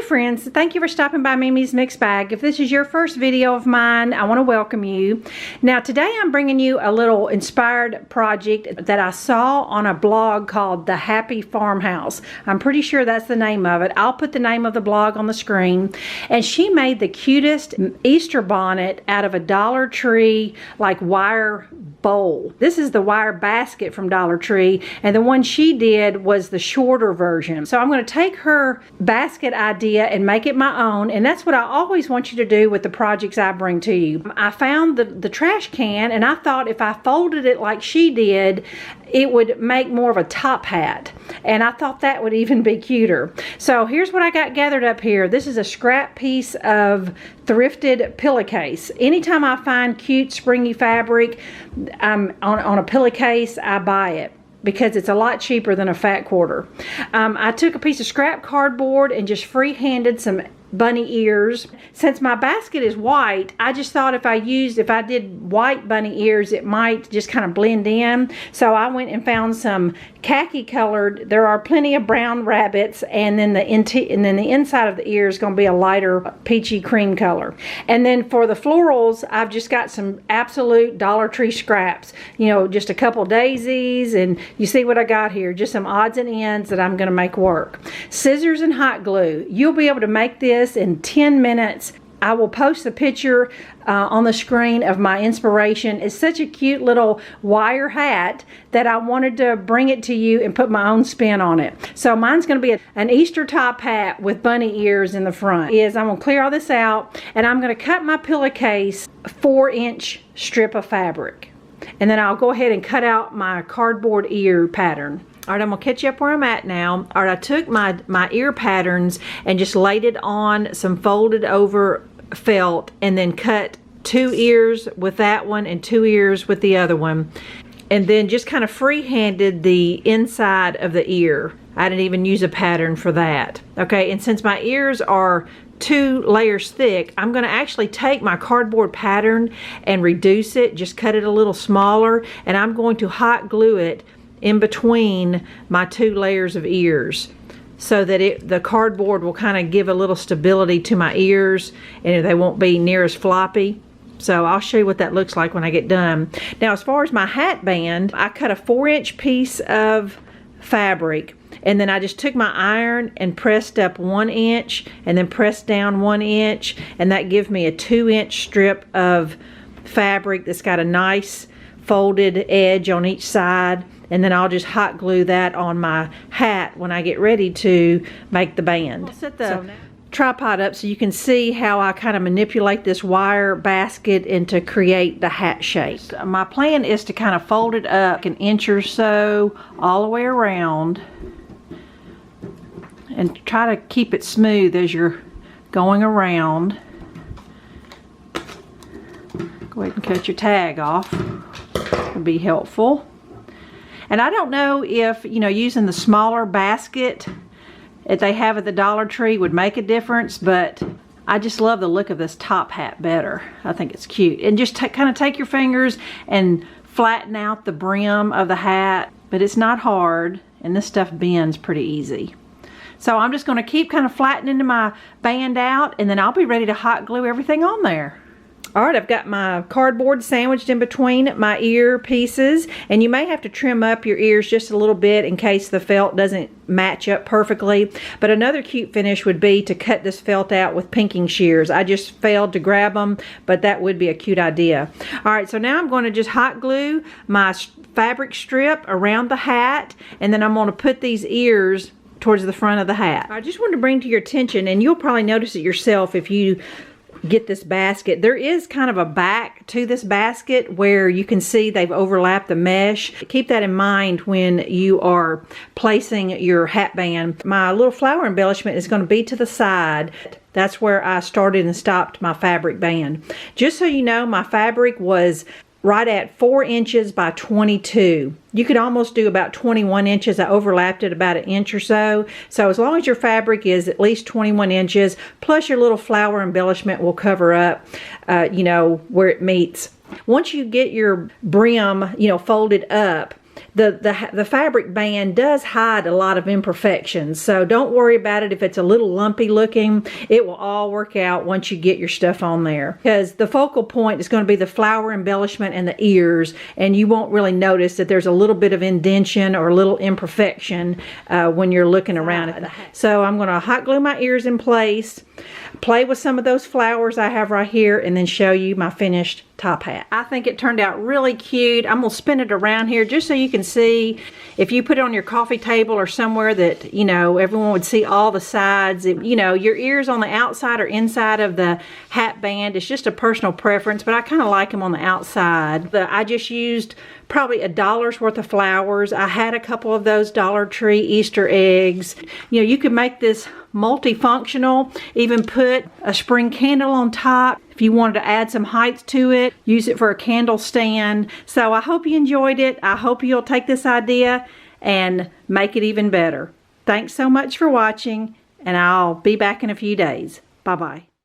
friends, thank you for stopping by Mimi's Mixed Bag. If this is your first video of mine, I want to welcome you. Now today I'm bringing you a little inspired project that I saw on a blog called the Happy Farmhouse. I'm pretty sure that's the name of it. I'll put the name of the blog on the screen. And she made the cutest Easter bonnet out of a Dollar Tree like wire bowl. This is the wire basket from Dollar Tree, and the one she did was the shorter version. So I'm going to take her basket idea and make it my own, and that's what I always want you to do with the projects I bring to you. I found the trash can, and I thought if I folded it like she did, it would make more of a top hat, and I thought that would even be cuter. So here's what I got gathered up here. This is a scrap piece of thrifted pillowcase. Anytime I find cute springy fabric on a pillowcase, I buy it, because it's a lot cheaper than a fat quarter. I took a piece of scrap cardboard and just free-handed some bunny ears. Since my basket is white, I just thought if I did white bunny ears, it might just kind of blend in. So I went and found some khaki colored. There are plenty of brown rabbits, and then the inside of the ear is going to be a lighter peachy cream color. And then for the florals, I've just got some absolute Dollar Tree scraps. You know, just a couple daisies, and you see what I got here, just some odds and ends that I'm going to make work. Scissors and hot glue. You'll be able to make this in 10 minutes. I will post the picture on the screen of my inspiration. It's such a cute little wire hat that I wanted to bring it to you and put my own spin on it. So mine's going to be an Easter top hat with bunny ears in the front. I'm going to clear all this out, and I'm going to cut my pillowcase 4-inch strip of fabric. And then I'll go ahead and cut out my cardboard ear pattern. All right, I'm gonna catch you up where I'm at now. All right, I took my ear patterns and just laid it on some folded over felt, and then cut 2 ears with that one and 2 ears with the other one. And then just kind of free-handed the inside of the ear. I didn't even use a pattern for that. Okay, and since my ears are 2 layers thick, I'm going to actually take my cardboard pattern and reduce it, just cut it a little smaller, and I'm going to hot glue it in between my 2 layers of ears, so that the cardboard will kind of give a little stability to my ears, and they won't be near as floppy. So I'll show you what that looks like when I get done. Now, as far as my hat band, I cut a 4-inch piece of fabric, and then I just took my iron and pressed up 1 inch, and then pressed down 1 inch, and that gives me a 2-inch strip of fabric that's got a nice folded edge on each side. And then I'll just hot glue that on my hat when I get ready to make the band. I'll set the tripod up so you can see how I kind of manipulate this wire basket and to create the hat shape. My plan is to kind of fold it up 1 inch or so all the way around, and try to keep it smooth as you're going around. Go ahead and cut your tag off. Would be helpful. And I don't know if, you know, using the smaller basket that they have at the Dollar Tree would make a difference, but I just love the look of this top hat better. I think it's cute. And just kind of take your fingers and flatten out the brim of the hat, but it's not hard, and this stuff bends pretty easy. So I'm just going to keep kind of flattening my band out, and then I'll be ready to hot glue everything on there. All right, I've got my cardboard sandwiched in between my ear pieces, and you may have to trim up your ears just a little bit in case the felt doesn't match up perfectly. But another cute finish would be to cut this felt out with pinking shears. I just failed to grab them, but that would be a cute idea. All right, so now I'm going to just hot glue my fabric strip around the hat, and then I'm going to put these ears towards the front of the hat. I just wanted to bring to your attention, and you'll probably notice it yourself if you get this basket, there is kind of a back to this basket where you can see they've overlapped the mesh. Keep that in mind when you are placing your hat band. My little flower embellishment is going to be to the side. That's where I started and stopped my fabric band. Just so you know, my fabric was right at 4 inches by 22. You could almost do about 21 inches. I overlapped it about 1 inch or so. So as long as your fabric is at least 21 inches, plus your little flower embellishment will cover up, you know, where it meets. Once you get your brim, you know, folded up, the fabric band does hide a lot of imperfections, so don't worry about it if it's a little lumpy looking. It will all work out once you get your stuff on there, because the focal point is going to be the flower embellishment and the ears, and you won't really notice that there's a little bit of indentation or a little imperfection when you're looking around at the hat. So I'm going to hot glue my ears in place, play with some of those flowers I have right here, and then show you my finished top hat. I think it turned out really cute. I'm going to spin it around here just so you can see. If you put it on your coffee table or somewhere that, you know, everyone would see all the sides. You know, your ears on the outside or inside of the hat band. It's just a personal preference, but I kind of like them on the outside. I just used probably $1's worth of flowers. I had a couple of those Dollar Tree Easter eggs. You know, you could make this multifunctional, even put a spring candle on top. If you wanted to add some height to it, use it for a candle stand. So I hope you enjoyed it. I hope you'll take this idea and make it even better. Thanks so much for watching, and I'll be back in a few days. Bye-bye.